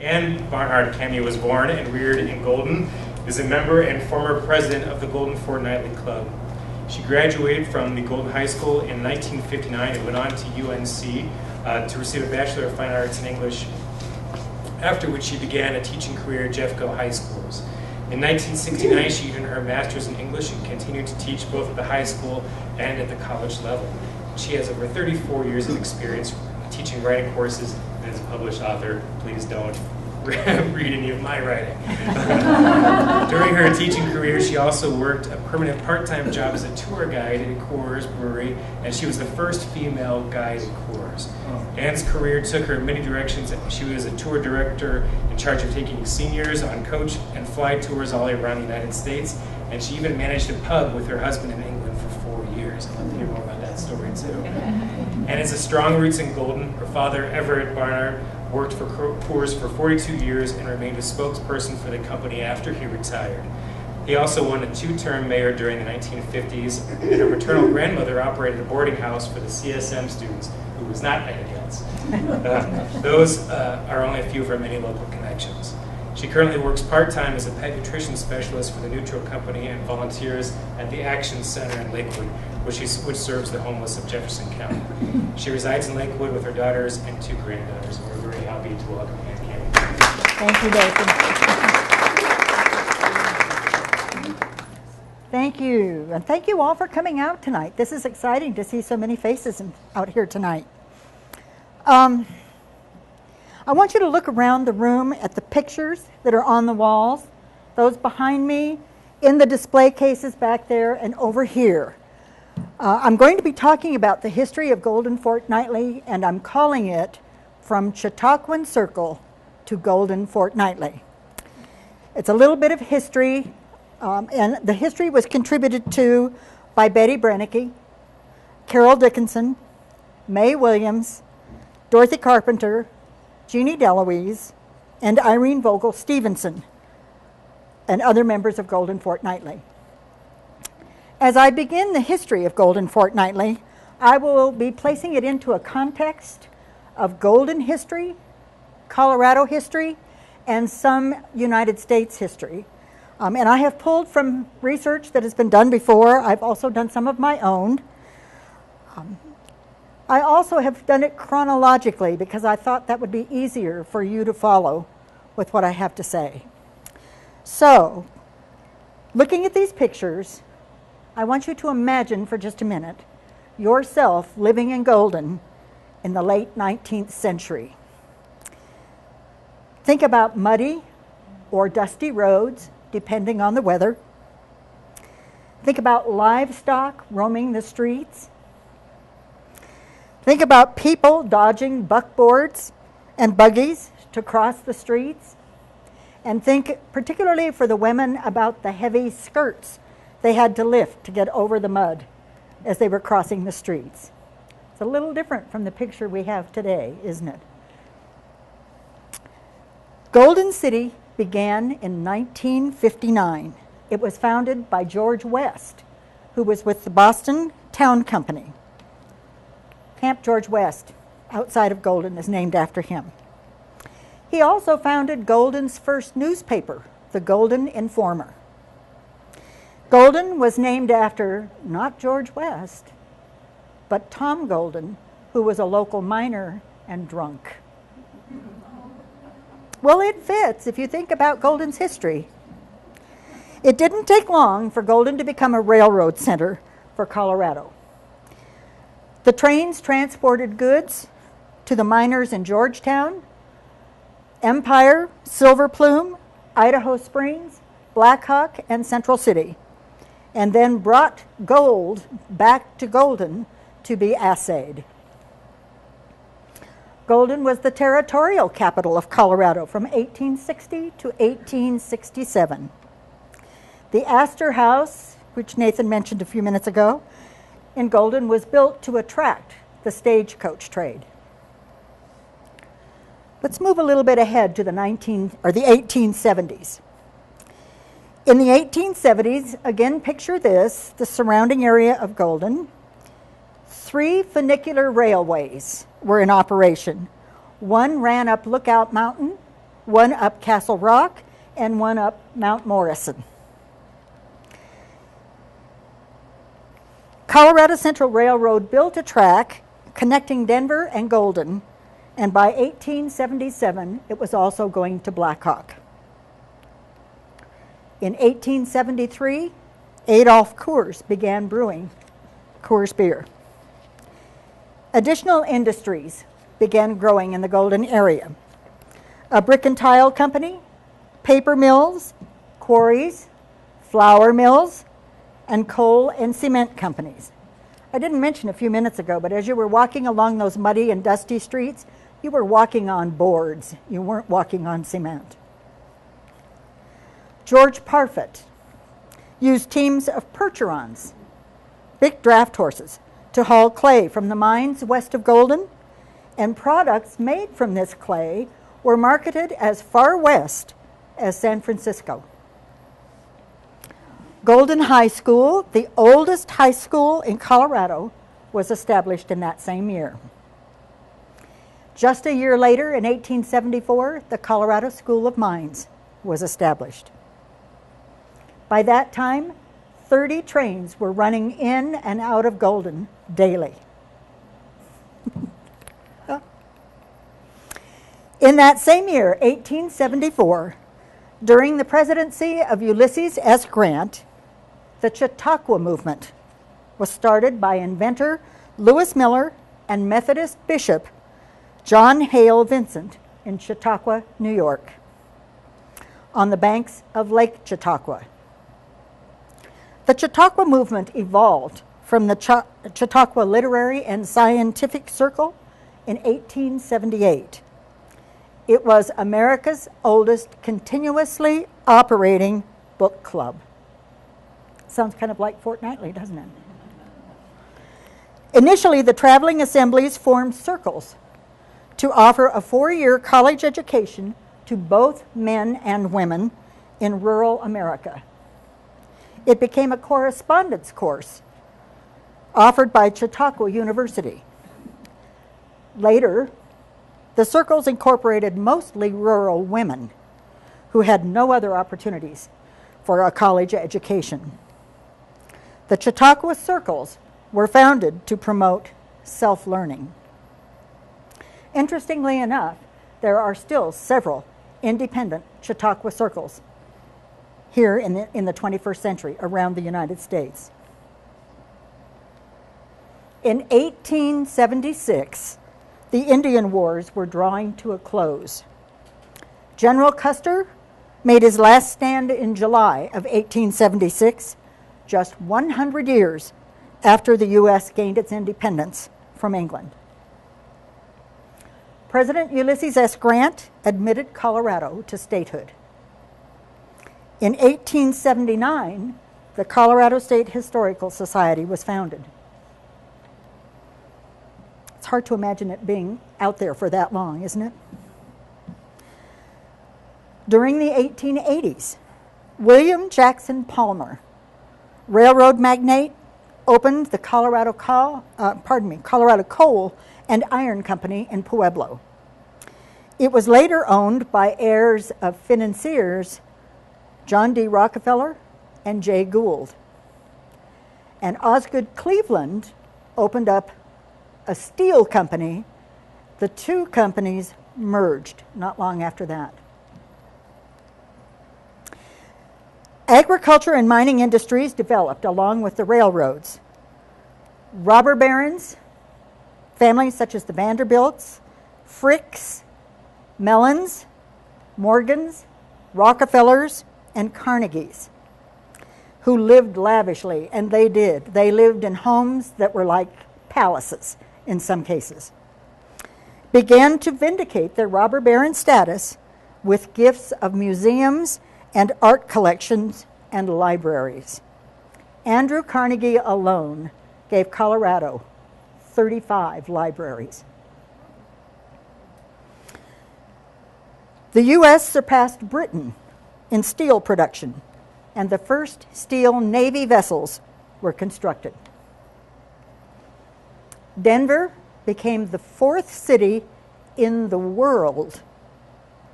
Ann Barnhart Camy was born and reared in Golden, is a member and former president of the Golden Fortnightly Club. She graduated from the Golden High School in 1959 and went on to UNC to receive a Bachelor of Fine Arts in English, after which she began a teaching career at Jeffco High Schools. In 1969, she earned her master's in English and continued to teach both at the high school and at the college level. She has over 34 years of experience teaching writing courses and is a published author. Please don't read any of my writing. During her teaching career, she also worked a permanent part-time job as a tour guide at Coors Brewery, and she was the first female guide at Coors. Ann's career took her in many directions. She was a tour director in charge of taking seniors on coach and fly tours all around the United States, and she even managed a pub with her husband in England for 4 years. I'd love to hear more about that story too. And has a strong roots in Golden. Her father, Everett Barnard, worked for Coors for 42 years and remained a spokesperson for the company after he retired. He also won a 2-term mayor during the 1950s, and her maternal grandmother operated a boarding house for the CSM students, who was not anything else. Those are only a few of her many local connections. She currently works part-time as a pet nutrition specialist for the Nutro Company and volunteers at the Action Center in Lakewood, which serves the homeless of Jefferson County. She resides in Lakewood with her daughters and 2 granddaughters, and we're very happy to welcome Ann Camy. Thank you, Nathan. Thank you, and thank you all for coming out tonight. This is exciting to see so many faces out here tonight. I want you to look around the room at the pictures that are on the walls, those behind me, in the display cases back there, and over here. I'm going to be talking about the history of Golden Fortnightly, and I'm calling it From Chautauqua Circle to Golden Fortnightly. It's a little bit of history, and the history was contributed to by Betty Brennecke, Carol Dickinson, Mae Williams, Dorothy Carpenter, Jeannie Deloise, and Irene Vogel Stevenson, and other members of Golden Fortnightly. As I begin the history of Golden Fortnightly, I will be placing it into a context of Golden history, Colorado history, and some United States history. And I have pulled from research that has been done before. I've also done some of my own. I also have done it chronologically because I thought that would be easier for you to follow with what I have to say. So, looking at these pictures, I want you to imagine for just a minute yourself living in Golden in the late 19th century. Think about muddy or dusty roads, depending on the weather. Think about livestock roaming the streets. Think about people dodging buckboards and buggies to cross the streets. And think, particularly for the women, about the heavy skirts they had to lift to get over the mud as they were crossing the streets. It's a little different from the picture we have today, isn't it? Golden City began in 1959. It was founded by George West, who was with the Boston Town Company. Camp George West, outside of Golden, is named after him. He also founded Golden's first newspaper, the Golden Informer. Golden was named after not George West, but Tom Golden, who was a local miner and drunk. Well, it fits if you think about Golden's history. It didn't take long for Golden to become a railroad center for Colorado. The trains transported goods to the miners in Georgetown, Empire, Silver Plume, Idaho Springs, Blackhawk, and Central City, and then brought gold back to Golden to be assayed. Golden was the territorial capital of Colorado from 1860 to 1867. The Astor House, which Nathan mentioned a few minutes ago, in Golden was built to attract the stagecoach trade. Let's move a little bit ahead to the 1870s. In the 1870s, again, picture this, the surrounding area of Golden. 3 funicular railways were in operation. One ran up Lookout Mountain, one up Castle Rock and one up Mount Morrison. Colorado Central Railroad built a track connecting Denver and Golden, and by 1877, it was also going to Blackhawk. In 1873, Adolph Coors began brewing Coors beer. Additional industries began growing in the Golden area. A brick and tile company, paper mills, quarries, flour mills, and coal and cement companies. I didn't mention a few minutes ago, but as you were walking along those muddy and dusty streets, you were walking on boards. You weren't walking on cement. George Parfit used teams of percherons, big draft horses, to haul clay from the mines west of Golden, and products made from this clay were marketed as far west as San Francisco. Golden High School, the oldest high school in Colorado, was established in that same year. Just a year later, in 1874, the Colorado School of Mines was established. By that time, 30 trains were running in and out of Golden daily. In that same year, 1874, during the presidency of Ulysses S. Grant, the Chautauqua movement was started by inventor Lewis Miller and Methodist Bishop John Hale Vincent in Chautauqua, New York, on the banks of Lake Chautauqua. The Chautauqua movement evolved from the Chautauqua Literary and Scientific Circle in 1878. It was America's oldest continuously operating book club. Sounds kind of like Fortnightly, doesn't it? Initially, the traveling assemblies formed circles to offer a 4-year college education to both men and women in rural America. It became a correspondence course offered by Chautauqua University. Later, the circles incorporated mostly rural women who had no other opportunities for a college education. The Chautauqua Circles were founded to promote self-learning. Interestingly enough, there are still several independent Chautauqua Circles here in the 21st century around the United States. In 1876, the Indian Wars were drawing to a close. General Custer made his last stand in July of 1876, just 100 years after the U.S. gained its independence from England. President Ulysses S. Grant admitted Colorado to statehood. In 1879, the Colorado State Historical Society was founded. It's hard to imagine it being out there for that long, isn't it? During the 1880s, William Jackson Palmer, railroad magnate, opened the Colorado Coal and Iron Company in Pueblo. It was later owned by heirs of financiers John D. Rockefeller and Jay Gould. And Osgood Cleveland opened up a steel company. The two companies merged not long after that. Agriculture and mining industries developed along with the railroads. Robber barons, families such as the Vanderbilts, Fricks, Mellons, Morgans, Rockefellers, and Carnegies, who lived lavishly, and they did. They lived in homes that were like palaces in some cases, began to vindicate their robber baron status with gifts of museums and art collections and libraries. Andrew Carnegie alone gave Colorado 35 libraries. The U.S. surpassed Britain in steel production, and the first steel Navy vessels were constructed. Denver became the 4th city in the world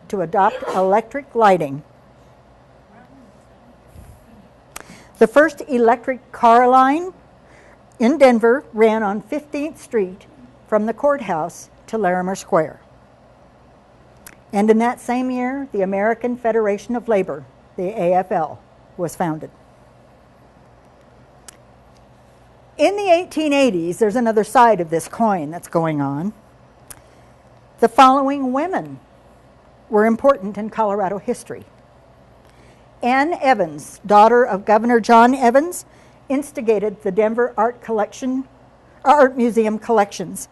to adopt electric lighting. The first electric car line in Denver ran on 15th Street from the courthouse to Larimer Square. And in that same year, the American Federation of Labor, the AFL, was founded. In the 1880s, there's another side of this coin that's going on. The following women were important in Colorado history. Ann Evans, daughter of Governor John Evans, instigated the Denver Art Museum collections.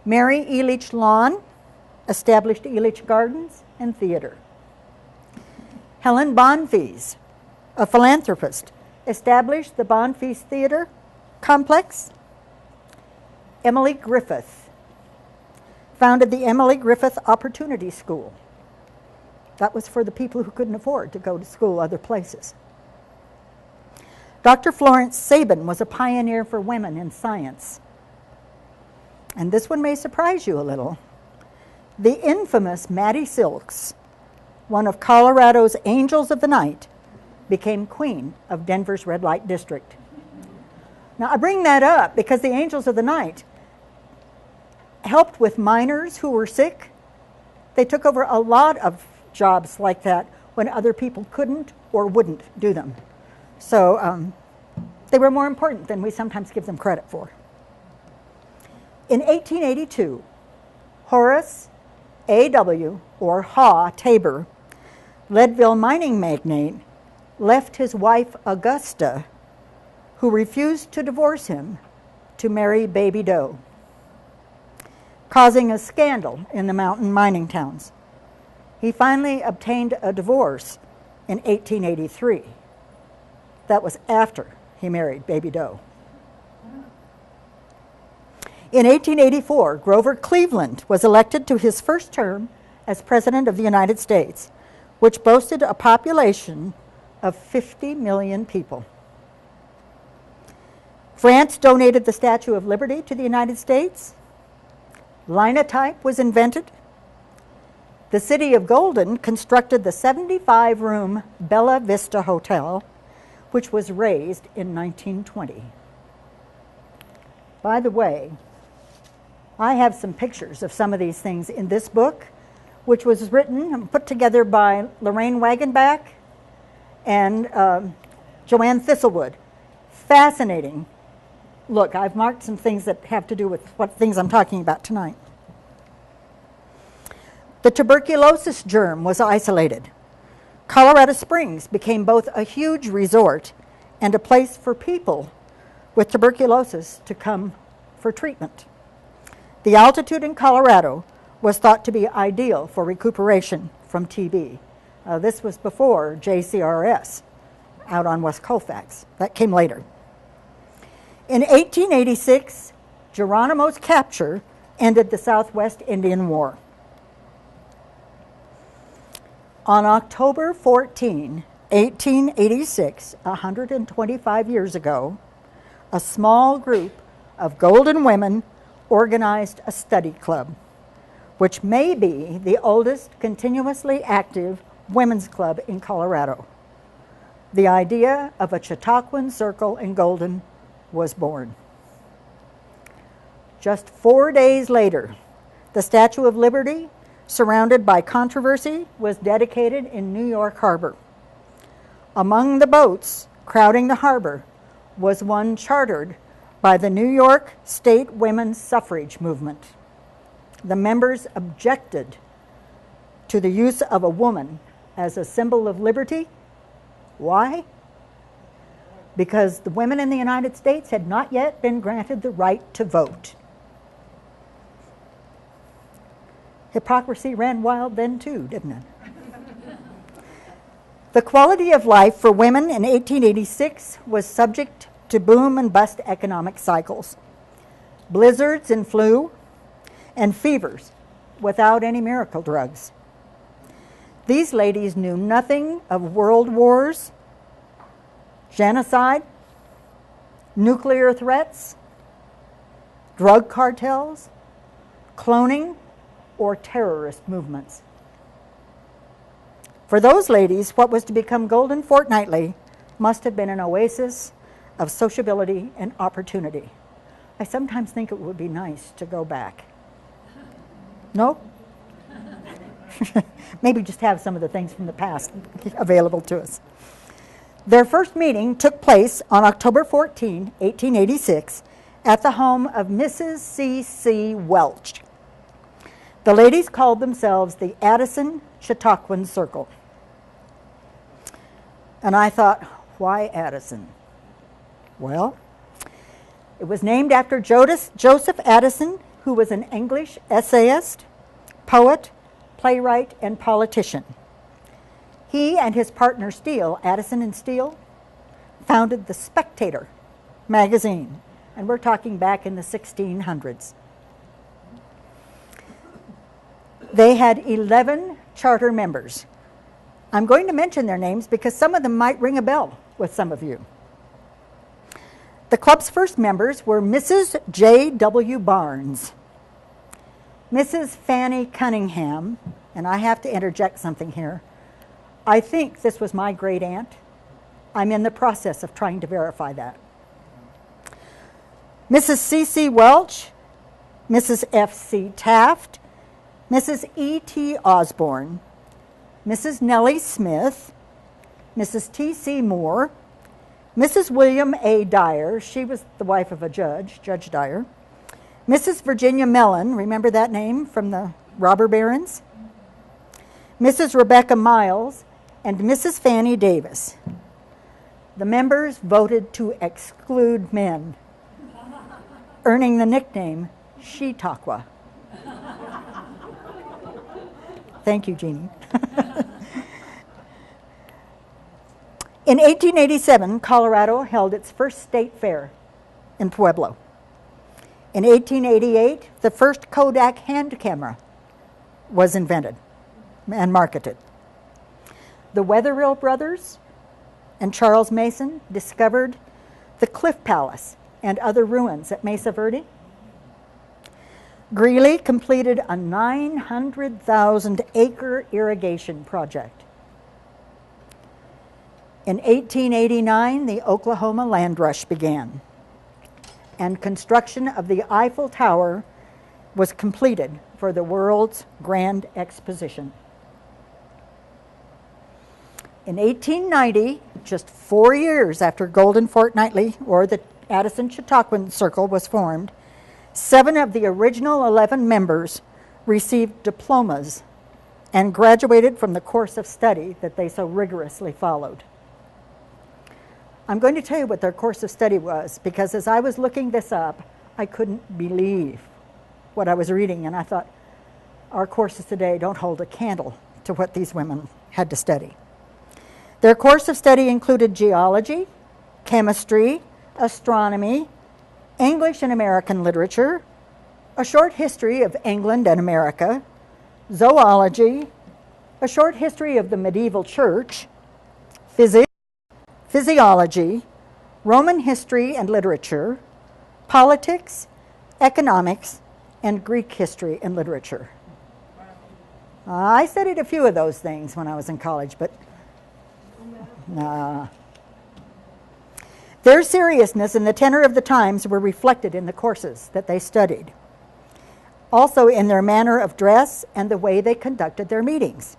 Mary Elich Lawn established Elich Gardens and Theater. Helen Bonfils, a philanthropist, established the Bonfils Theater Complex. Emily Griffith founded the Emily Griffith Opportunity School. That was for the people who couldn't afford to go to school other places. Dr. Florence Sabin was a pioneer for women in science. And this one may surprise you a little. The infamous Mattie Silks, one of Colorado's Angels of the Night, became queen of Denver's red light district. Now, I bring that up because the Angels of the Night helped with miners who were sick. They took over a lot of jobs like that when other people couldn't or wouldn't do them. So they were more important than we sometimes give them credit for. In 1882, Horace A.W., or Haw Tabor, Leadville mining magnate, left his wife Augusta, who refused to divorce him, to marry Baby Doe, causing a scandal in the mountain mining towns. He finally obtained a divorce in 1883. That was after he married Baby Doe. In 1884, Grover Cleveland was elected to his first term as President of the United States, which boasted a population of 50 million people. France donated the Statue of Liberty to the United States. Linotype was invented. The city of Golden constructed the 75-room Bella Vista Hotel, which was raised in 1920. By the way, I have some pictures of some of these things in this book, which was written and put together by Lorraine Wagenbach and Joanne Thistlewood. Fascinating. Look, I've marked some things that have to do with what things I'm talking about tonight. The tuberculosis germ was isolated. Colorado Springs became both a huge resort and a place for people with tuberculosis to come for treatment. The altitude in Colorado was thought to be ideal for recuperation from TB. This was before JCRS out on West Colfax. That came later. In 1886, Geronimo's capture ended the Southwest Indian War. On October 14, 1886, 125 years ago, a small group of Golden women organized a study club, which may be the oldest continuously active women's club in Colorado. The idea of a Chautauquan Circle in Golden was born. Just 4 days later, the Statue of Liberty, surrounded by controversy, was dedicated in New York Harbor. Among the boats crowding the harbor was one chartered by the New York State Women's Suffrage Movement. The members objected to the use of a woman as a symbol of liberty. Why? Because the women in the United States had not yet been granted the right to vote. Hypocrisy ran wild then too, didn't it? The quality of life for women in 1886 was subject to boom and bust economic cycles, blizzards and flu, and fevers without any miracle drugs. These ladies knew nothing of world wars, genocide, nuclear threats, drug cartels, cloning, or terrorist movements. For those ladies, what was to become Golden Fortnightly must have been an oasis of sociability and opportunity. I sometimes think it would be nice to go back. No? Maybe just have some of the things from the past available to us. Their first meeting took place on October 14, 1886, at the home of Mrs. C.C. Welch. The ladies called themselves the Addison Chautauqua Circle. And I thought, why Addison? Well, it was named after Joseph Addison, who was an English essayist, poet, playwright, and politician. He and his partner Steele, Addison and Steele, founded the Spectator magazine, and we're talking back in the 1600s. They had 11 charter members. I'm going to mention their names because some of them might ring a bell with some of you. The club's first members were Mrs. J.W. Barnes, Mrs. Fanny Cunningham, and I have to interject something here. I think this was my great aunt. I'm in the process of trying to verify that. Mrs. C.C. Welch, Mrs. F.C. Taft, Mrs. E.T. Osborne, Mrs. Nellie Smith, Mrs. T.C. Moore, Mrs. William A. Dyer, she was the wife of a judge, Judge Dyer, Mrs. Virginia Mellon, remember that name from the robber barons? Mrs. Rebecca Miles, and Mrs. Fanny Davis. The members voted to exclude men, earning the nickname Chautauqua. Thank you, Jeannie. In 1887, Colorado held its first state fair in Pueblo. In 1888, the first Kodak hand camera was invented and marketed. The Wetherill brothers and Charles Mason discovered the Cliff Palace and other ruins at Mesa Verde. Greeley completed a 900,000-acre irrigation project. In 1889, the Oklahoma land rush began, and construction of the Eiffel Tower was completed for the World's Grand Exposition. In 1890, just 4 years after Golden Fortnightly, or the Addison Chautauqua Circle, was formed, 7 of the original 11 members received diplomas and graduated from the course of study that they so rigorously followed. I'm going to tell you what their course of study was, because as I was looking this up, I couldn't believe what I was reading, and I thought, our courses today don't hold a candle to what these women had to study. Their course of study included geology, chemistry, astronomy, English and American literature, a short history of England and America, zoology, a short history of the medieval church, physics, physiology, Roman history and literature, politics, economics, and Greek history and literature. I studied a few of those things when I was in college, but nah. Their seriousness and the tenor of the times were reflected in the courses that they studied. Also in their manner of dress and the way they conducted their meetings.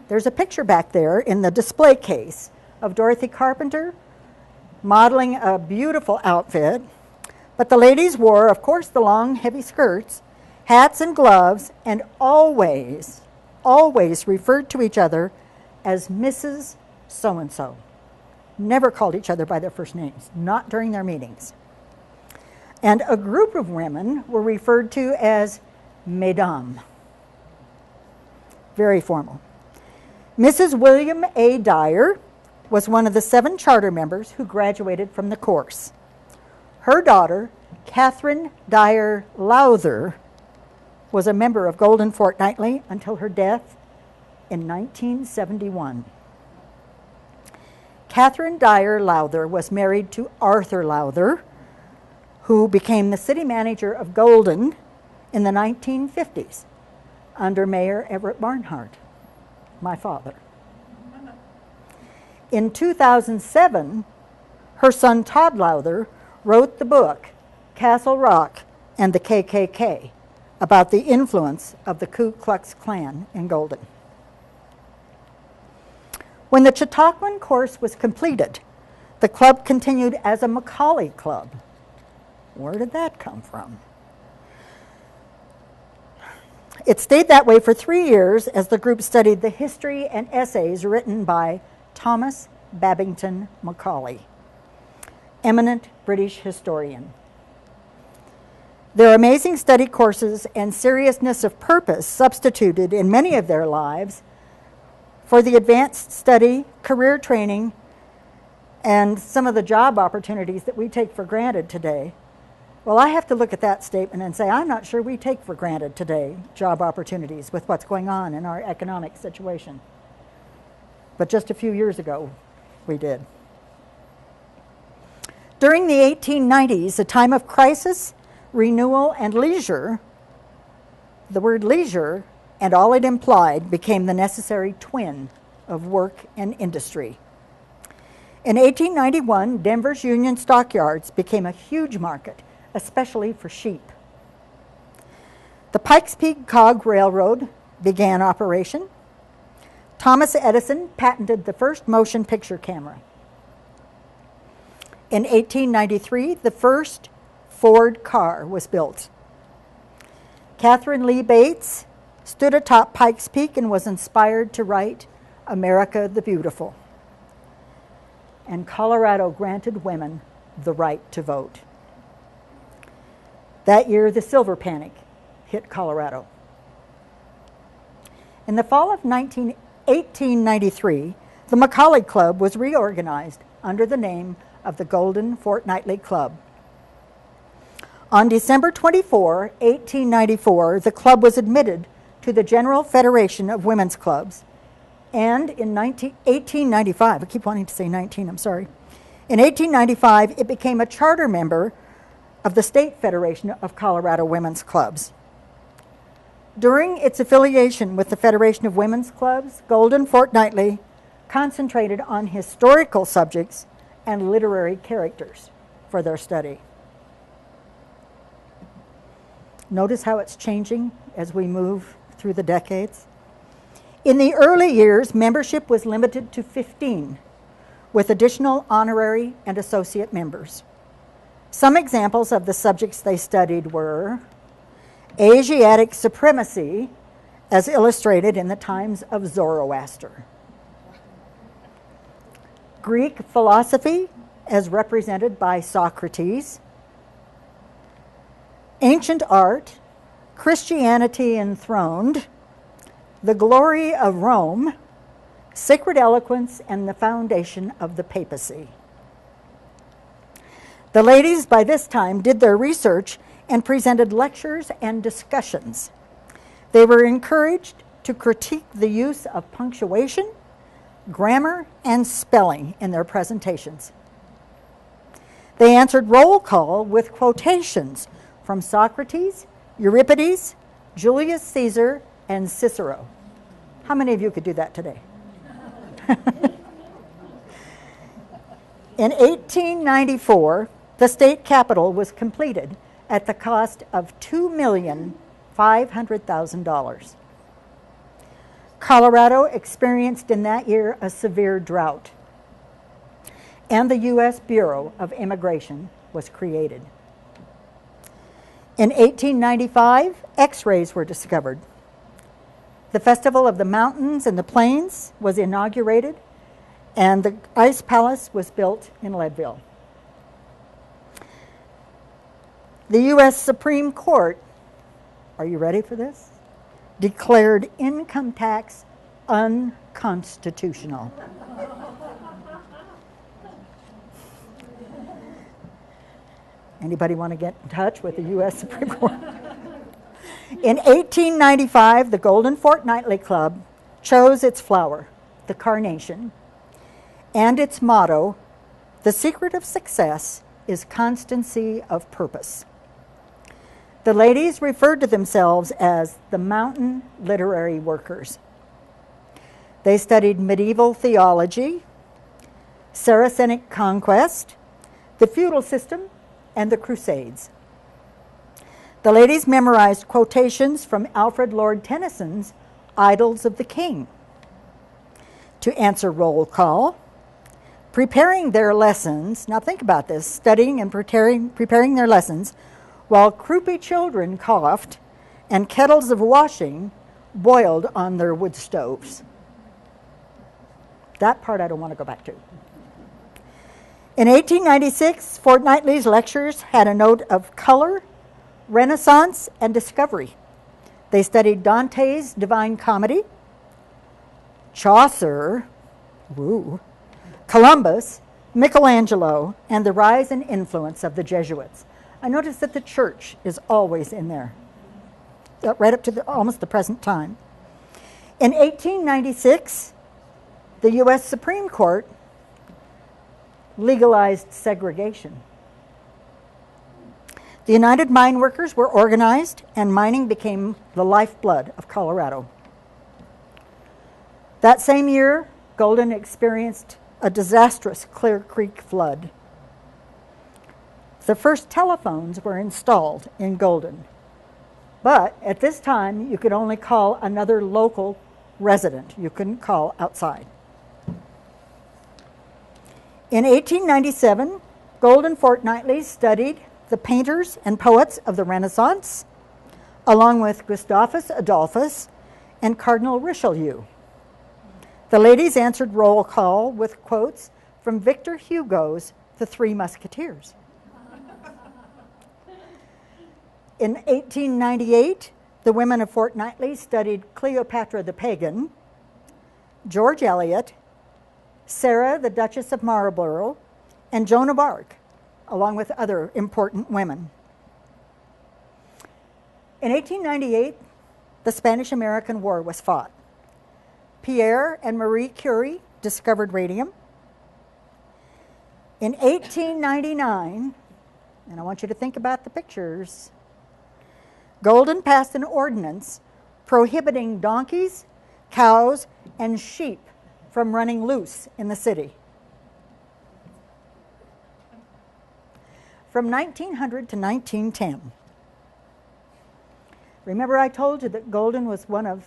There's a picture back there in the display case of Dorothy Carpenter modeling a beautiful outfit, but the ladies wore, of course, the long, heavy skirts, hats and gloves, and always referred to each other as Mrs. So-and-so. Never called each other by their first names, not during their meetings. And a group of women were referred to as Mesdames. Very formal. Mrs. William A. Dyer was one of the 7 charter members who graduated from the course. Her daughter, Catherine Dyer Lowther, was a member of Golden Fortnightly until her death in 1971. Catherine Dyer Lowther was married to Arthur Lowther, who became the city manager of Golden in the 1950s under Mayor Everett Barnhart. my father. In 2007, her son Todd Lowther wrote the book Castle Rock and the KKK about the influence of the Ku Klux Klan in Golden. When the Chautauquan course was completed, the club continued as a Macaulay Club. Where did that come from? It stayed that way for 3 years as the group studied the history and essays written by Thomas Babington Macaulay, eminent British historian. Their amazing study courses and seriousness of purpose substituted in many of their lives for the advanced study, career training, and some of the job opportunities that we take for granted today. Well, I have to look at that statement and say, I'm not sure we take for granted today job opportunities with what's going on in our economic situation. But just a few years ago, we did. During the 1890s, a time of crisis, renewal, and leisure, the word leisure and all it implied became the necessary twin of work and industry. In 1891, Denver's Union Stockyards became a huge market, especially for sheep. The Pikes Peak Cog Railroad began operation. Thomas Edison patented the first motion picture camera. In 1893, the first Ford car was built. Catherine Lee Bates stood atop Pikes Peak and was inspired to write America the Beautiful. And Colorado granted women the right to vote. That year, the silver panic hit Colorado. In the fall of 1893, the Macaulay Club was reorganized under the name of the Golden Fortnightly Club. On December 24, 1894, the club was admitted to the General Federation of Women's Clubs. And in 1895, I keep wanting to say 19, I'm sorry. In 1895, it became a charter member of the State Federation of Colorado Women's Clubs. During its affiliation with the Federation of Women's Clubs, Golden Fortnightly concentrated on historical subjects and literary characters for their study. Notice how it's changing as we move through the decades. In the early years, membership was limited to 15, with additional honorary and associate members. Some examples of the subjects they studied were Asiatic supremacy, as illustrated in the times of Zoroaster, Greek philosophy, as represented by Socrates, ancient art, Christianity enthroned, the glory of Rome, sacred eloquence, and the foundation of the papacy. The ladies by this time did their research and presented lectures and discussions. They were encouraged to critique the use of punctuation, grammar, and spelling in their presentations. They answered roll call with quotations from Socrates, Euripides, Julius Caesar, and Cicero. How many of you could do that today? In 1894, the state capitol was completed at the cost of $2,500,000. Colorado experienced in that year a severe drought, and the U.S. Bureau of Immigration was created. In 1895, X-rays were discovered. The Festival of the Mountains and the Plains was inaugurated, and the Ice Palace was built in Leadville. The U.S. Supreme Court, are you ready for this? Declared income tax unconstitutional. Anybody want to get in touch with the U.S. Supreme Court? In 1895, the Golden Fortnightly Club chose its flower, the carnation, and its motto, "The secret of success is constancy of purpose." The ladies referred to themselves as the Mountain Literary Workers. They studied medieval theology, Saracenic conquest, the feudal system, and the Crusades. The ladies memorized quotations from Alfred Lord Tennyson's Idylls of the King. To answer roll call, preparing their lessons, now think about this, studying and preparing their lessons while croupy children coughed and kettles of washing boiled on their wood stoves. That part I don't want to go back to. In 1896, Fortnightly's lectures had a note of color, Renaissance, and discovery. They studied Dante's Divine Comedy, Chaucer, Columbus, Michelangelo, and the rise and influence of the Jesuits. I noticed that the church is always in there, right up to almost the present time. In 1896, the U.S. Supreme Court legalized segregation. The United Mine Workers were organized, and mining became the lifeblood of Colorado. That same year, Golden experienced a disastrous Clear Creek flood. The first telephones were installed in Golden, but at this time, you could only call another local resident. You couldn't call outside. In 1897, Golden Fortnightly studied the painters and poets of the Renaissance, along with Gustavus Adolphus and Cardinal Richelieu. The ladies answered roll call with quotes from Victor Hugo's The Three Musketeers. In 1898, the women of Fortnightly studied Cleopatra the Pagan, George Eliot, Sarah, the Duchess of Marlborough, and Joan of Arc, along with other important women. In 1898, the Spanish-American War was fought. Pierre and Marie Curie discovered radium. In 1899, and I want you to think about the pictures, Golden passed an ordinance prohibiting donkeys, cows, and sheep from running loose in the city. From 1900 to 1910. Remember I told you that Golden was one of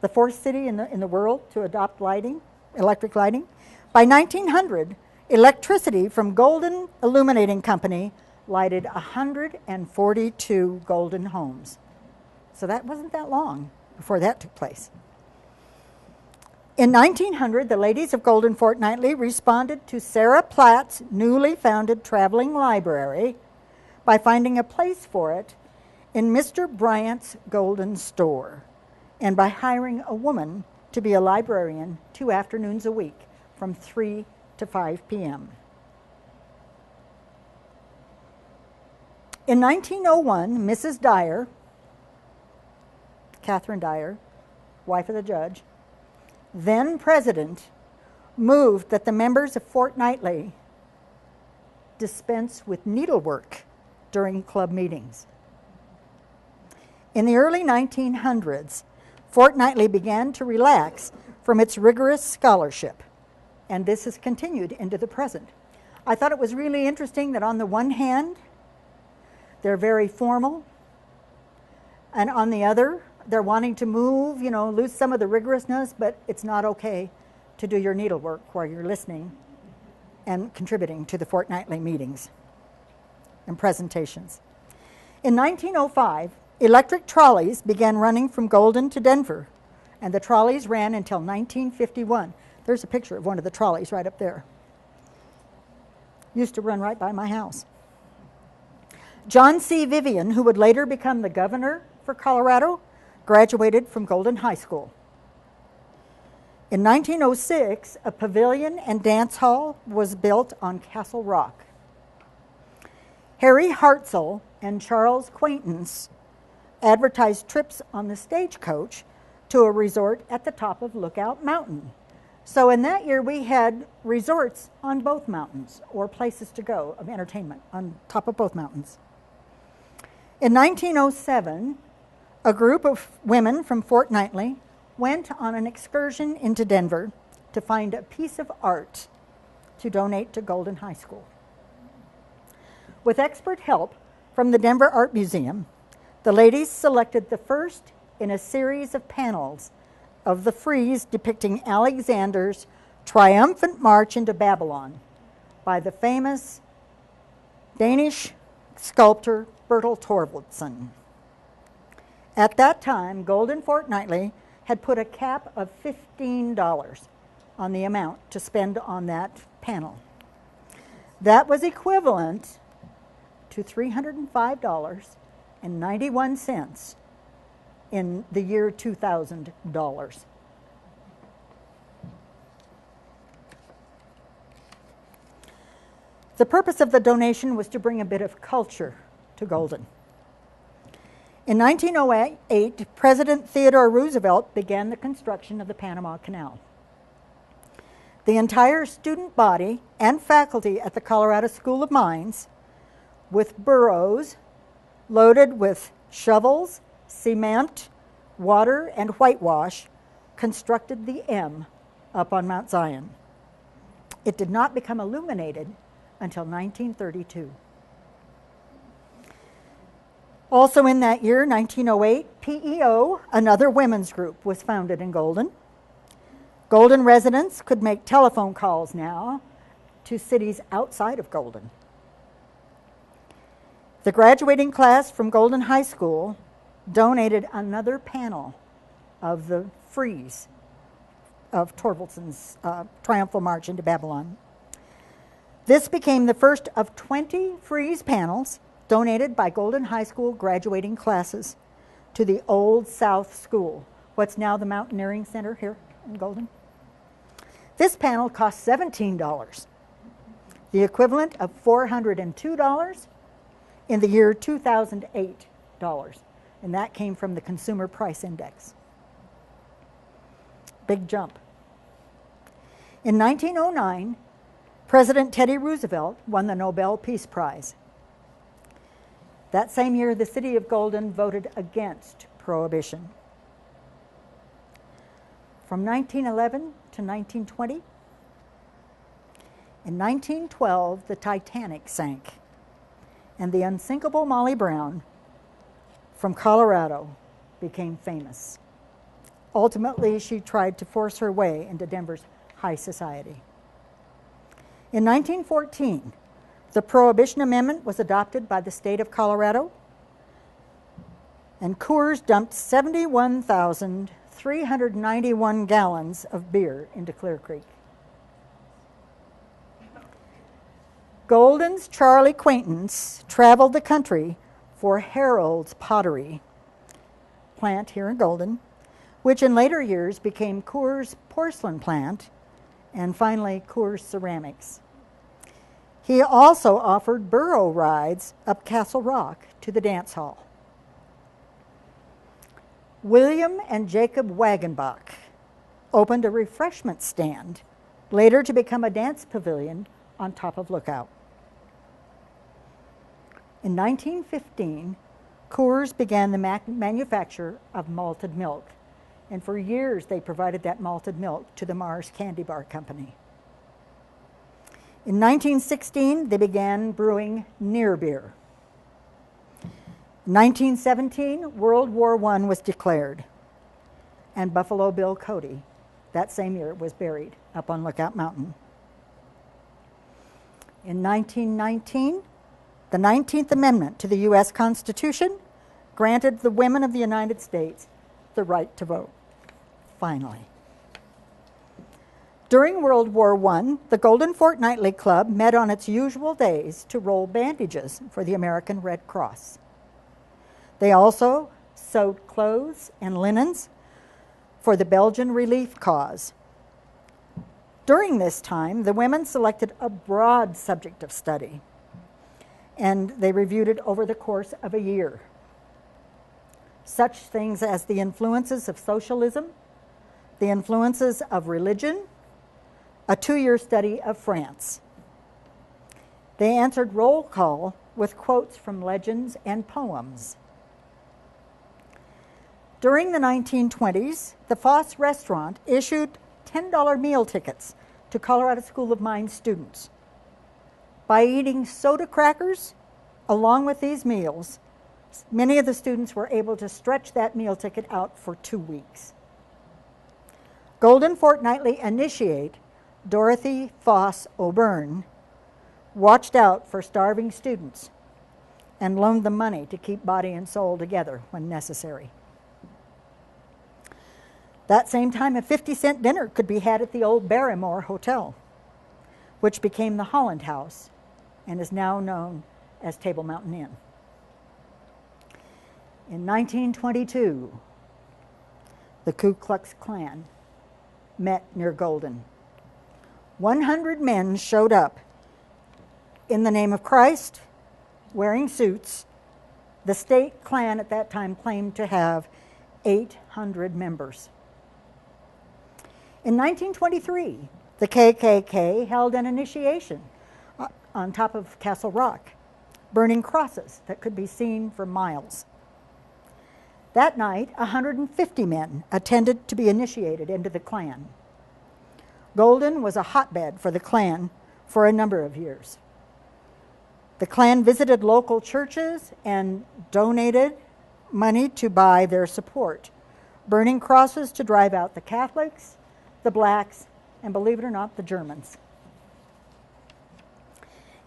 the fourth city in the world to adopt lighting, electric lighting? By 1900, electricity from Golden Illuminating Company lighted 142 Golden homes. So that wasn't that long before that took place. In 1900, the ladies of Golden Fortnightly responded to Sarah Platt's newly founded traveling library by finding a place for it in Mr. Bryant's Golden store and by hiring a woman to be a librarian 2 afternoons a week from 3 to 5 p.m. In 1901, Mrs. Dyer, Catherine Dyer, wife of the judge, then president, moved that the members of Fortnightly dispense with needlework during club meetings. In the early 1900s, Fortnightly began to relax from its rigorous scholarship, and this has continued into the present. I thought it was really interesting that on the one hand, they're very formal, and on the other, they're wanting to move, lose some of the rigorousness, but it's not okay to do your needlework while you're listening and contributing to the Fortnightly meetings and presentations. In 1905, electric trolleys began running from Golden to Denver, and the trolleys ran until 1951. There's a picture of one of the trolleys right up there. Used to run right by my house. John C. Vivian, who would later become the governor for Colorado, graduated from Golden High School. In 1906, a pavilion and dance hall was built on Castle Rock. Harry Hartzell and Charles Quaintance advertised trips on the stagecoach to a resort at the top of Lookout Mountain. So in that year, we had resorts on both mountains, or places to go of entertainment on top of both mountains. In 1907, a group of women from Fortnightly went on an excursion into Denver to find a piece of art to donate to Golden High School. With expert help from the Denver Art Museum, the ladies selected the first in a series of panels of the frieze depicting Alexander's triumphant march into Babylon by the famous Danish sculptor Bertel Thorvaldsen. At that time, Golden Fortnightly had put a cap of $15 on the amount to spend on that panel. That was equivalent to $305.91 in the year 2000 dollars. The purpose of the donation was to bring a bit of culture to Golden. In 1908, President Theodore Roosevelt began the construction of the Panama Canal. The entire student body and faculty at the Colorado School of Mines, with burros loaded with shovels, cement, water, and whitewash, constructed the M up on Mount Zion. It did not become illuminated until 1932. Also in that year, 1908, PEO, another women's group, was founded in Golden. Golden residents could make telephone calls now to cities outside of Golden. The graduating class from Golden High School donated another panel of the frieze of Thorvaldsen's triumphal march into Babylon. This became the first of 20 frieze panels donated by Golden High School graduating classes to the Old South School, what's now the Mountaineering Center here in Golden. This panel cost $17, the equivalent of $402 in the year 2008 dollars, and that came from the Consumer Price Index. Big jump. In 1909, President Teddy Roosevelt won the Nobel Peace Prize. That same year, the city of Golden voted against prohibition. From 1911 to 1920, in 1912, the Titanic sank, and the unsinkable Molly Brown from Colorado became famous. Ultimately, she tried to force her way into Denver's high society. In 1914, the Prohibition Amendment was adopted by the state of Colorado, and Coors dumped 71,391 gallons of beer into Clear Creek. Golden's Charlie Quaintance traveled the country for Harold's Pottery plant here in Golden, which in later years became Coors Porcelain Plant, and finally Coors Ceramics. He also offered burro rides up Castle Rock to the dance hall. William and Jacob Wagenbach opened a refreshment stand, later to become a dance pavilion on top of Lookout. In 1915, Coors began the manufacture of malted milk, and for years they provided that malted milk to the Mars Candy Bar Company. In 1916, they began brewing near beer. In 1917, World War I was declared, and Buffalo Bill Cody, that same year, was buried up on Lookout Mountain. In 1919, the 19th Amendment to the U.S. Constitution granted the women of the United States the right to vote, finally. During World War I, the Golden Fortnightly Club met on its usual days to roll bandages for the American Red Cross. They also sewed clothes and linens for the Belgian relief cause. During this time, the women selected a broad subject of study, and they reviewed it over the course of a year. Such things as the influences of socialism, the influences of religion, a 2-year study of France. They answered roll call with quotes from legends and poems. During the 1920s, the Foss restaurant issued $10 meal tickets to Colorado School of Mines students. By eating soda crackers along with these meals, many of the students were able to stretch that meal ticket out for 2 weeks. Golden Fortnightly initiate Dorothy Foss O'Byrne watched out for starving students and loaned them money to keep body and soul together when necessary. That same time, a 50-cent dinner could be had at the old Barrymore Hotel, which became the Holland House and is now known as Table Mountain Inn. In 1922, the Ku Klux Klan met near Golden. 100 men showed up in the name of Christ, wearing suits. The state Klan at that time claimed to have 800 members. In 1923, the KKK held an initiation on top of Castle Rock, burning crosses that could be seen for miles. That night, 150 men attended to be initiated into the Klan. Golden was a hotbed for the Klan for a number of years. The Klan visited local churches and donated money to buy their support, burning crosses to drive out the Catholics, the blacks, and believe it or not, the Germans.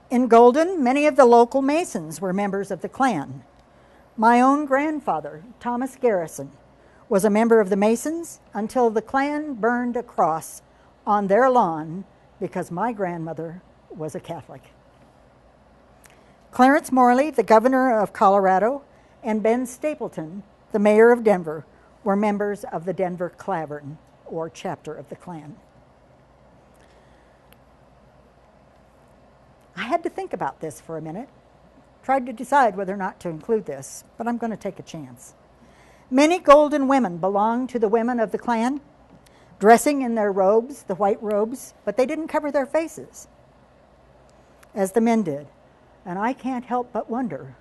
In Golden, many of the local Masons were members of the Klan. My own grandfather, Thomas Garrison, was a member of the Masons until the Klan burned a cross on their lawn because my grandmother was a Catholic. Clarence Morley, the governor of Colorado, and Ben Stapleton, the mayor of Denver, were members of the Denver Clavern, or chapter of the Klan. I had to think about this for a minute, tried to decide whether or not to include this, but I'm going to take a chance. Many Golden women belonged to the women of the Klan, dressing in their robes, the white robes, but they didn't cover their faces, as the men did. And I can't help but wonder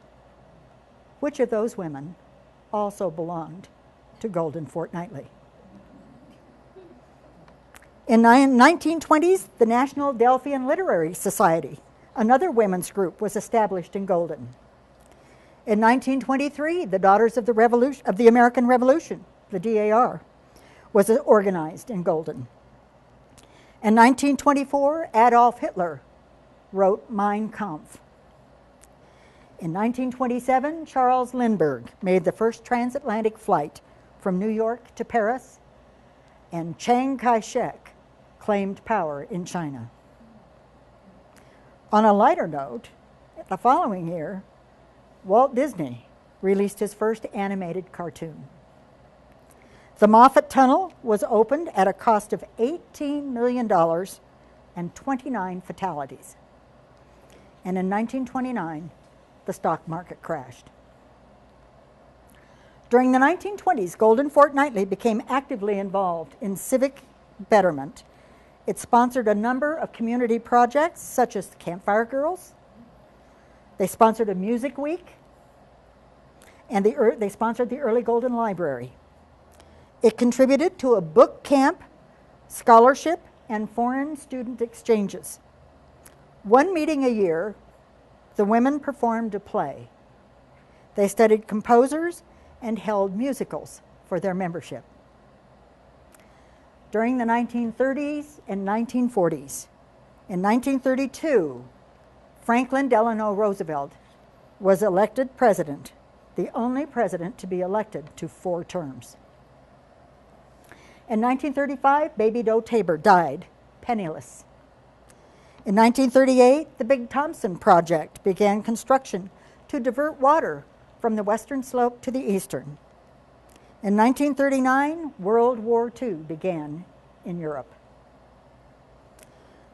which of those women also belonged to Golden Fortnightly. In the 1920s, the National Delphian Literary Society, another women's group, was established in Golden. In 1923, the Daughters of the American Revolution, the DAR, was organized in Golden. In 1924, Adolf Hitler wrote Mein Kampf. In 1927, Charles Lindbergh made the first transatlantic flight from New York to Paris, and Chiang Kai-shek claimed power in China. On a lighter note, the following year, Walt Disney released his first animated cartoon. The Moffat Tunnel was opened at a cost of $18 million and 29 fatalities. And in 1929, the stock market crashed. During the 1920s, Golden Fortnightly became actively involved in civic betterment. It sponsored a number of community projects, such as the Campfire Girls. They sponsored a music week, and they sponsored the early Golden Library. It contributed to a book camp, scholarship, and foreign student exchanges. One meeting a year, the women performed a play. They studied composers and held musicals for their membership. During the 1930s and 1940s, in 1932, Franklin Delano Roosevelt was elected president, the only president to be elected to 4 terms. In 1935, Baby Doe Tabor died penniless. In 1938, the Big Thompson Project began construction to divert water from the western slope to the eastern. In 1939, World War II began in Europe.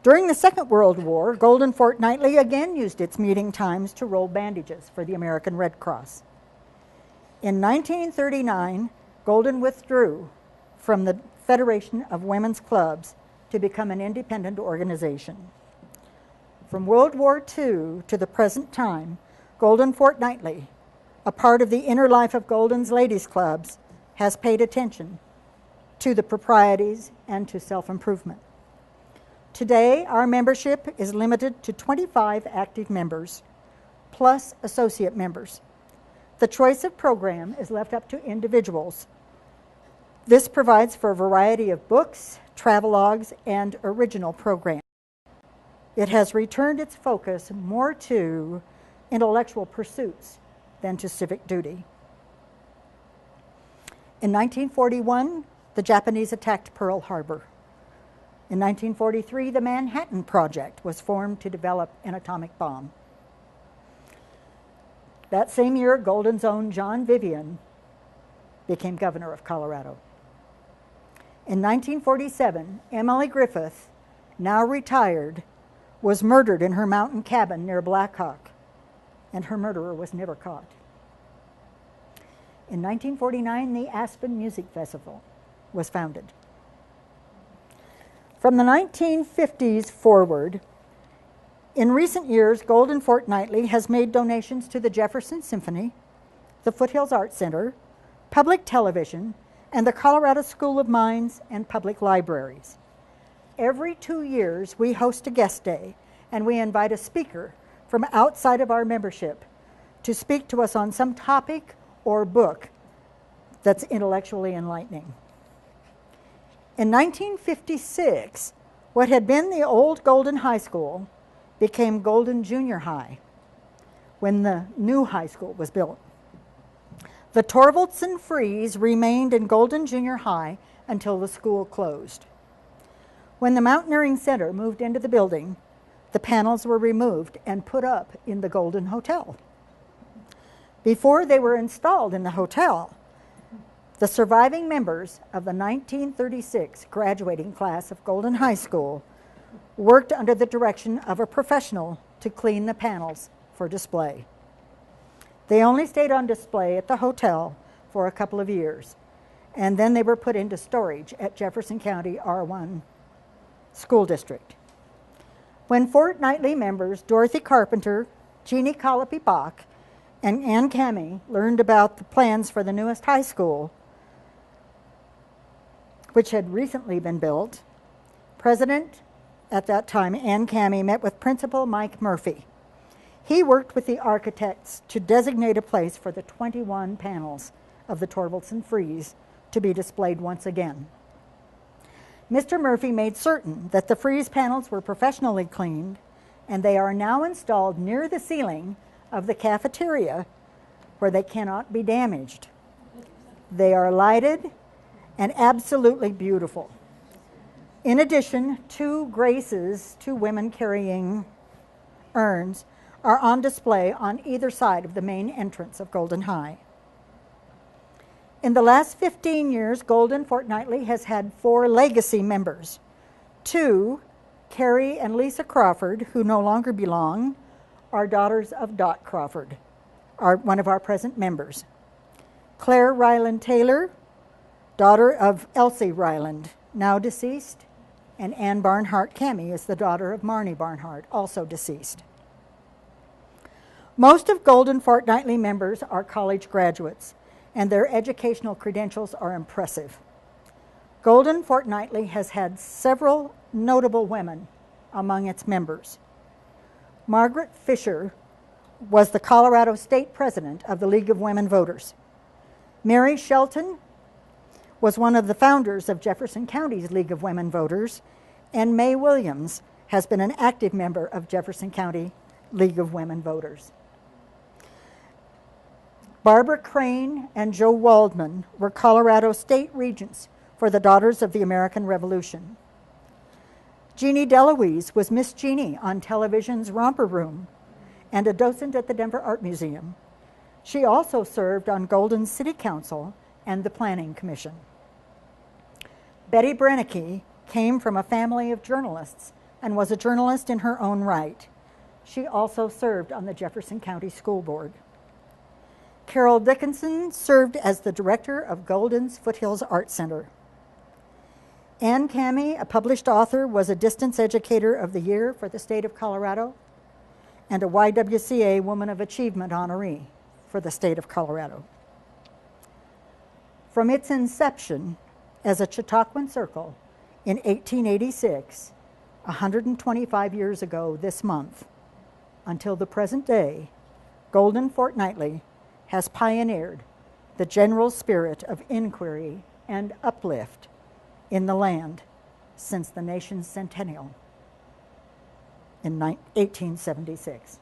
During the Second World War, Golden Fortnightly again used its meeting times to roll bandages for the American Red Cross. In 1939, Golden withdrew from the Federation of Women's Clubs to become an independent organization. From World War II to the present time, Golden Fortnightly, a part of the inner life of Golden's ladies' clubs, has paid attention to the proprieties and to self-improvement. Today, our membership is limited to 25 active members, plus associate members. The choice of program is left up to individuals. This provides for a variety of books, travelogues, and original programs. It has returned its focus more to intellectual pursuits than to civic duty. In 1941, the Japanese attacked Pearl Harbor. In 1943, the Manhattan Project was formed to develop an atomic bomb. That same year, Golden's own John Vivian became governor of Colorado. In 1947, Emily Griffith, now retired, was murdered in her mountain cabin near Black Hawk, and her murderer was never caught. In 1949, the Aspen Music Festival was founded. From the 1950s forward, in recent years, Golden Fortnightly has made donations to the Jefferson Symphony, the Foothills Art Center, public television, and the Colorado School of Mines and public libraries. Every 2 years, we host a guest day, and we invite a speaker from outside of our membership to speak to us on some topic or book that's intellectually enlightening. In 1956, what had been the old Golden High School became Golden Junior High when the new high school was built. The Torvaldsen Freeze remained in Golden Junior High until the school closed. When the Mountaineering Center moved into the building, the panels were removed and put up in the Golden Hotel. Before they were installed in the hotel, the surviving members of the 1936 graduating class of Golden High School worked under the direction of a professional to clean the panels for display. They only stayed on display at the hotel for a couple of years, and then they were put into storage at Jefferson County R1 School District. When Fortnightly members Dorothy Carpenter, Jeannie Colopy Bach, and Ann Camy learned about the plans for the newest high school, which had recently been built, President at that time, Ann Camy, met with Principal Mike Murphy. He worked with the architects to designate a place for the 21 panels of the Torvaldsen Frieze to be displayed once again. Mr. Murphy made certain that the frieze panels were professionally cleaned, and they are now installed near the ceiling of the cafeteria where they cannot be damaged. They are lighted and absolutely beautiful. In addition, two graces, two women carrying urns, are on display on either side of the main entrance of Golden High. In the last 15 years, Golden Fortnightly has had 4 legacy members. 2, Carrie and Lisa Crawford, who no longer belong, are daughters of Dot Crawford, one of our present members. Claire Ryland Taylor, daughter of Elsie Ryland, now deceased, and Ann Barnhart Camy is the daughter of Marnie Barnhart, also deceased. Most of Golden Fortnightly members are college graduates, and their educational credentials are impressive. Golden Fortnightly has had several notable women among its members. Margaret Fisher was the Colorado State President of the League of Women Voters. Mary Shelton was one of the founders of Jefferson County's League of Women Voters, and Mae Williams has been an active member of Jefferson County League of Women Voters. Barbara Crane and Joe Waldman were Colorado State Regents for the Daughters of the American Revolution. Jeannie Deloise was Miss Jeannie on television's Romper Room and a docent at the Denver Art Museum. She also served on Golden's City Council and the Planning Commission. Betty Brennicky came from a family of journalists and was a journalist in her own right. She also served on the Jefferson County School Board. Carol Dickinson served as the director of Golden's Foothills Art Center. Ann Camy, a published author, was a Distance Educator of the Year for the state of Colorado and a YWCA Woman of Achievement honoree for the state of Colorado. From its inception as a Chautauquan Circle in 1886, 125 years ago this month, until the present day, Golden Fortnightly has pioneered the general spirit of inquiry and uplift in the land since the nation's centennial in 1876.